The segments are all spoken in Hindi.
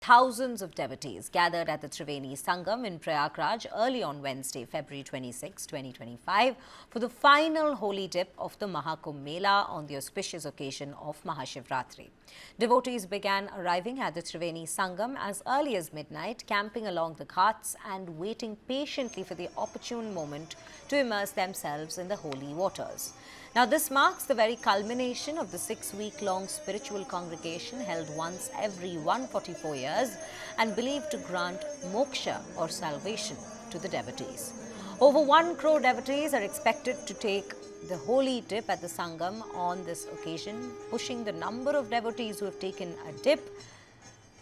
Thousands of devotees gathered at the Triveni Sangam in Prayagraj early on Wednesday, February 26, 2025, for the final holy dip of the Mahakumbh Mela on the auspicious occasion of Mahashivratri. Devotees began arriving at the Triveni Sangam as early as midnight, camping along the ghats and waiting patiently for the opportune moment to immerse themselves in the holy waters. Now, this marks the very culmination of the 6-week-long spiritual congregation held once every 144 years and believed to grant moksha or salvation to the devotees. Over 1 crore devotees are expected to take the holy dip at the Sangam on this occasion, pushing the number of devotees who have taken a dip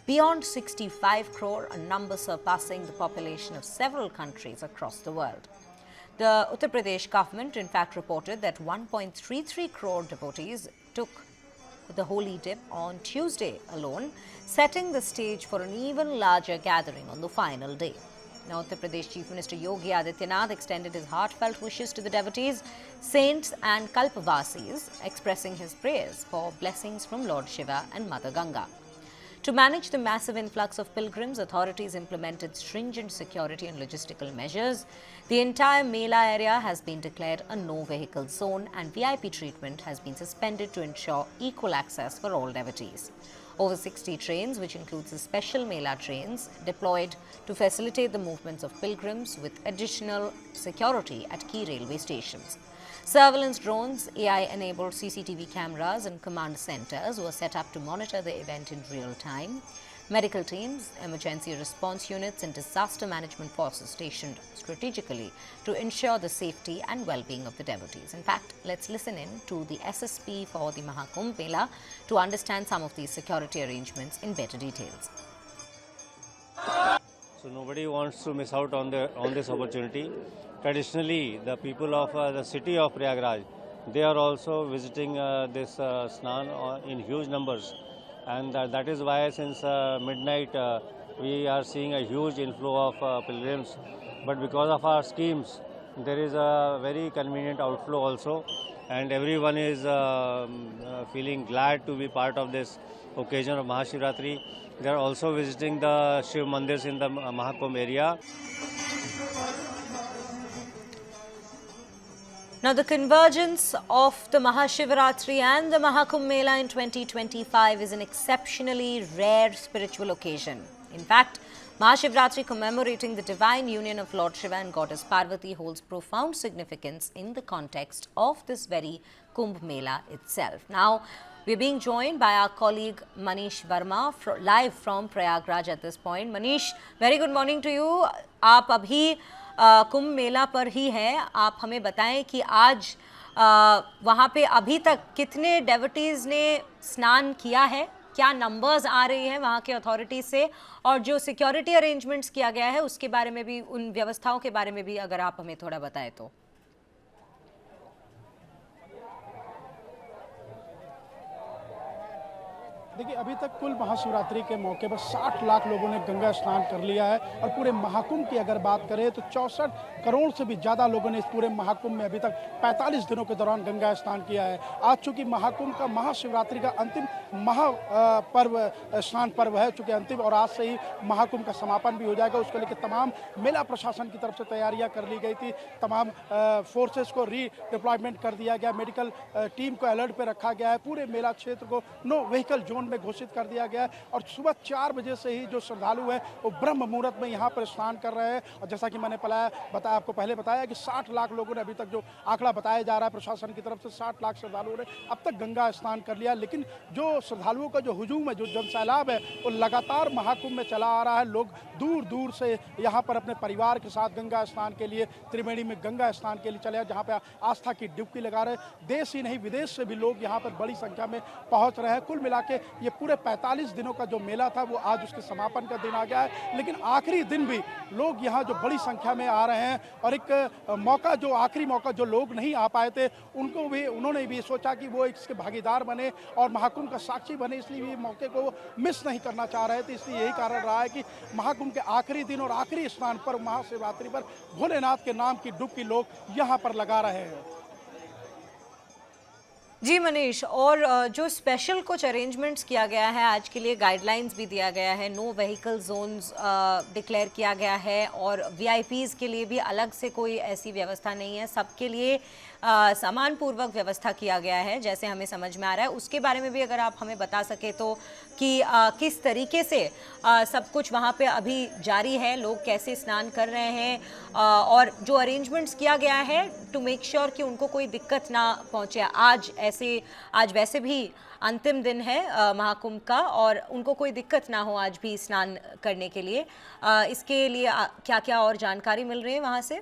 beyond 65 crore, a number surpassing the population of several countries across the world. The Uttar Pradesh government, in fact, reported that 1.33 crore devotees took the holy dip on Tuesday alone, setting the stage for an even larger gathering on the final day. Now, Uttar Pradesh Chief Minister Yogi Adityanath extended his heartfelt wishes to the devotees, saints and Kalpavasis, expressing his prayers for blessings from Lord Shiva and Mother Ganga. To manage the massive influx of pilgrims, authorities implemented stringent security and logistical measures. The entire Mela area has been declared a no-vehicle zone and VIP treatment has been suspended to ensure equal access for all devotees. Over 60 trains, which includes the special Mela trains, deployed to facilitate the movements of pilgrims with additional security at key railway stations. Surveillance drones, AI-enabled CCTV cameras and command centers were set up to monitor the event in real time. Medical teams, emergency response units and disaster management forces stationed strategically to ensure the safety and well-being of the devotees. In fact, let's listen in to the SSP for the Mahakumbh Mela to understand some of these security arrangements in better details. So nobody wants to miss out on this opportunity. Traditionally, the people of the city of Prayagraj, they are also visiting this Snan in huge numbers, and that is why since midnight we are seeing a huge inflow of pilgrims. But because of our schemes, there is a very convenient outflow also, and everyone is feeling glad to be part of this occasion of Mahashivratri. They are also visiting the Shiv Mandirs in the Mahakumbh area. Now, the convergence of the Mahashivratri and the Mahakumbh Mela in 2025 is an exceptionally rare spiritual occasion. In fact, Mahashivratri commemorating the divine union of Lord Shiva and Goddess Parvati holds profound significance in the context of this very Kumbh Mela itself. Now, we are being joined by our colleague Manish Verma live from Prayagraj at this point. Manish, very good morning to you. आप अभी कुंभ मेला पर ही हैं. आप हमें बताएं कि आज वहाँ पे अभी तक कितने डेवोटीज ने स्नान किया है, क्या नंबर्स आ रही हैं वहाँ के अथॉरिटी से, और जो सिक्योरिटी अरेंजमेंट्स किया गया है उसके बारे में भी, उन व्यवस्थाओं के बारे में भी अगर आप हमें थोड़ा बताएं तो. देखिए, अभी तक कुल महाशिवरात्रि के मौके पर 60 लाख लोगों ने गंगा स्नान कर लिया है और पूरे महाकुंभ की अगर बात करें तो 64 करोड़ से भी ज़्यादा लोगों ने इस पूरे महाकुंभ में अभी तक 45 दिनों के दौरान गंगा स्नान किया है. आज चूंकि महाकुंभ का महाशिवरात्रि का अंतिम महापर्व स्नान पर्व है, चूंकि अंतिम, और आज से ही महाकुंभ का समापन भी हो जाएगा. उसको लेकर तमाम मेला प्रशासन की तरफ से तैयारियाँ कर ली गई थी. तमाम फोर्सेस को रीडिप्लॉयमेंट कर दिया गया, मेडिकल टीम को अलर्ट पर रखा गया है. पूरे मेला क्षेत्र को नो व्हीकल जोन में घोषित कर दिया गया है और सुबह 4 बजे से ही जो श्रद्धालु हैं वो ब्रह्म मुहूर्त में यहाँ पर स्नान कर रहे हैं. और जैसा कि मैंने आपको पहले बताया कि 60 लाख लोगों ने, अभी तक जो आंकड़ा बताया जा रहा है प्रशासन की तरफ से, 60 लाख श्रद्धालुओं ने अब तक गंगा स्नान कर लिया. लेकिन जो श्रद्धालुओं का जो हुजूम है, जो जनसैलाब है, वो लगातार महाकुंभ में चला आ रहा है. लोग दूर दूर से यहाँ पर अपने परिवार के साथ गंगा स्नान के लिए, त्रिवेणी में गंगा स्नान के लिए चले, जहाँ पर आस्था की डुबकी लगा रहे. देश ही नहीं, विदेश से भी लोग यहाँ पर बड़ी संख्या में पहुँच रहे हैं. कुल मिला के ये पूरे 45 दिनों का जो मेला था वो आज उसके समापन का दिन आ गया है. लेकिन आखिरी दिन भी लोग यहाँ जो बड़ी संख्या में आ रहे हैं, और एक मौका, जो आखिरी मौका जो लोग नहीं आ पाए थे उन्होंने भी सोचा कि वो इसके भागीदार बने और महाकुंभ का साक्षी बने, इसलिए भी मौके को मिस नहीं करना चाह रहे थे. इसलिए यही कारण रहा है कि महाकुंभ के आखिरी दिन और आखिरी स्नान पर, महाशिवरात्रि पर, भोलेनाथ के नाम की डुबकी लोग यहाँ पर लगा रहे हैं. जी मनीष, और जो स्पेशल कुछ अरेंजमेंट्स किया गया है आज के लिए, गाइडलाइंस भी दिया गया है, नो व्हीकल जोन्स डिक्लेयर किया गया है और वीआईपीज़ के लिए भी अलग से कोई ऐसी व्यवस्था नहीं है, सबके लिए सम्मानपूर्वक व्यवस्था किया गया है जैसे हमें समझ में आ रहा है। उसके बारे में भी अगर आप हमें बता सके तो कि किस तरीके से सब कुछ वहाँ पे अभी जारी है, लोग कैसे स्नान कर रहे हैं और जो अरेंजमेंट्स किया गया है टू मेक श्योर कि उनको कोई दिक्कत ना पहुँचे। आज वैसे भी अंतिम दिन है महाकुंभ का और उनको कोई दिक्कत ना हो आज भी स्नान करने के लिए, इसके लिए क्या क्या और जानकारी मिल रही है वहाँ से?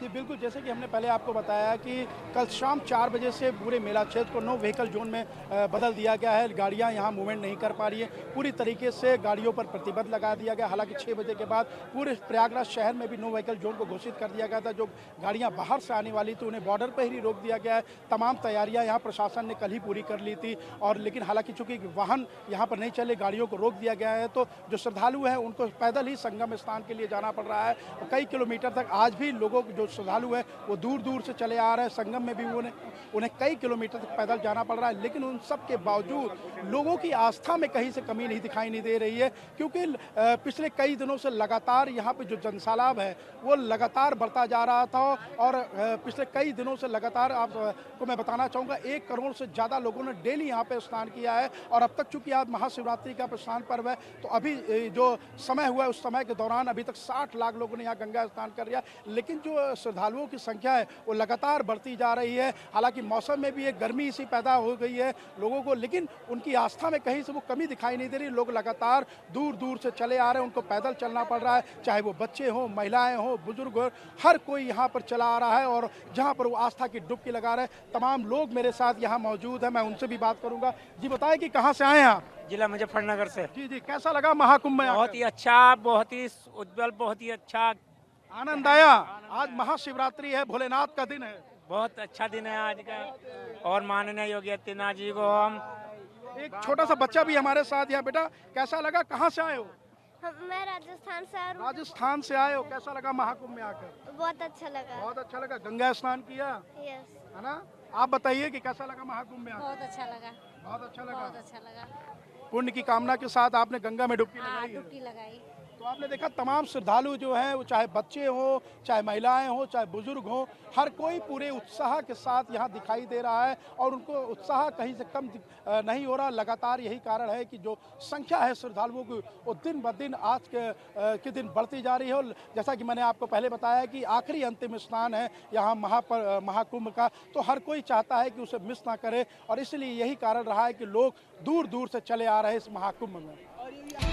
जी बिल्कुल, जैसे कि हमने पहले आपको बताया कि कल शाम 4 बजे से पूरे मेला क्षेत्र को नो व्हीकल जोन में बदल दिया गया है। गाड़ियां यहां मूवमेंट नहीं कर पा रही है, पूरी तरीके से गाड़ियों पर प्रतिबंध लगा दिया गया। हालांकि 6 बजे के बाद पूरे प्रयागराज शहर में भी नो व्हीकल जोन को घोषित कर दिया गया था। जो गाड़ियां बाहर से आने वाली थी उन्हें बॉर्डर पर ही रोक दिया गया है। तमाम तैयारियाँ यहाँ प्रशासन ने कल ही पूरी कर ली थी और लेकिन हालांकि चूंकि वाहन यहाँ पर नहीं चले, गाड़ियों को रोक दिया गया है, तो जो श्रद्धालु हैं उनको पैदल ही संगम स्नान के लिए जाना पड़ रहा है। कई किलोमीटर तक आज भी लोगों जो श्रद्धालु है वो दूर दूर से चले आ रहे हैं। संगम में भी उन्हें कई किलोमीटर तक पैदल जाना पड़ रहा है, लेकिन उन सब के बावजूद लोगों की आस्था में कहीं से कमी नहीं दिखाई नहीं दे रही है, क्योंकि पिछले कई दिनों से लगातार यहाँ पे जो जनसैलाब है वो लगातार बढ़ता जा रहा था और पिछले कई दिनों से लगातार आपको मैं बताना चाहूँगा 1 करोड़ से ज़्यादा लोगों ने डेली यहाँ पे स्नान किया है। और अब तक चूंकि आज महाशिवरात्रि का स्नान पर्व है तो अभी जो समय हुआ है उस समय के दौरान अभी तक 60 लाख लोगों ने यहाँ गंगा स्नान कर लिया, लेकिन जो श्रद्धालुओं की संख्या है वो लगातार बढ़ती जा रही है। हालांकि मौसम में भी एक गर्मी सी पैदा हो गई है लोगों को, लेकिन उनकी आस्था में कहीं से वो कमी दिखाई नहीं दे रही। लोग लगातार दूर दूर से चले आ रहे हैं, उनको पैदल चलना पड़ रहा है, चाहे वो बच्चे हों, महिलाएं हों, बुजुर्ग हो, हर कोई यहाँ पर चला आ रहा है और जहाँ पर वो आस्था की डुबकी लगा रहे हैं। तमाम लोग मेरे साथ यहाँ मौजूद हैं, मैं उनसे भी बात करूँगा। जी बताएं कि कहाँ से आए हैं आप? जिला मुजफ्फरनगर से। जी जी, कैसा लगा महाकुंभ में? बहुत ही अच्छा, बहुत ही उज्जवल, बहुत ही अच्छा, आनंद आया। आज महाशिवरात्रि है, भोलेनाथ का दिन है, बहुत अच्छा दिन है आज का। और माननीय योगी आदित्यनाथ जी को हम एक छोटा सा बच्चा भी हमारे साथ यहाँ। बेटा कैसा लगा, कहाँ से आए हो? मैं राजस्थान से आ रहा राजस्थान से आए हो, कैसा लगा महाकुंभ में आकर? हूँ। बहुत अच्छा लगा। बहुत अच्छा लगा, गंगा स्नान किया यस, है ना? आप बताइए कि कैसा लगा महाकुंभ में आकर? बहुत अच्छा लगा। बहुत अच्छा लगा। बहुत अच्छा लगा। पुण्य की कामना के साथ आपने गंगा में डुबकी हाँ, लगाई है। डुबकी लगाई। तो आपने देखा तमाम श्रद्धालु जो हैं वो चाहे बच्चे हों, चाहे महिलाएं हों, चाहे बुजुर्ग हों, हर कोई पूरे उत्साह के साथ यहाँ दिखाई दे रहा है और उनको उत्साह कहीं से कम नहीं हो रहा। लगातार यही कारण है कि जो संख्या है श्रद्धालुओं की वो दिन ब दिन आज के दिन बढ़ती जा रही है। और जैसा कि मैंने आपको पहले बताया कि आखिरी अंतिम स्नान है यहाँ महाकुंभ का, तो हर कोई चाहता है कि उसे मिस ना करे और इसलिए यही कारण रहा है कि लोग दूर दूर से चले आ रहे हैं इस महाकुंभ में।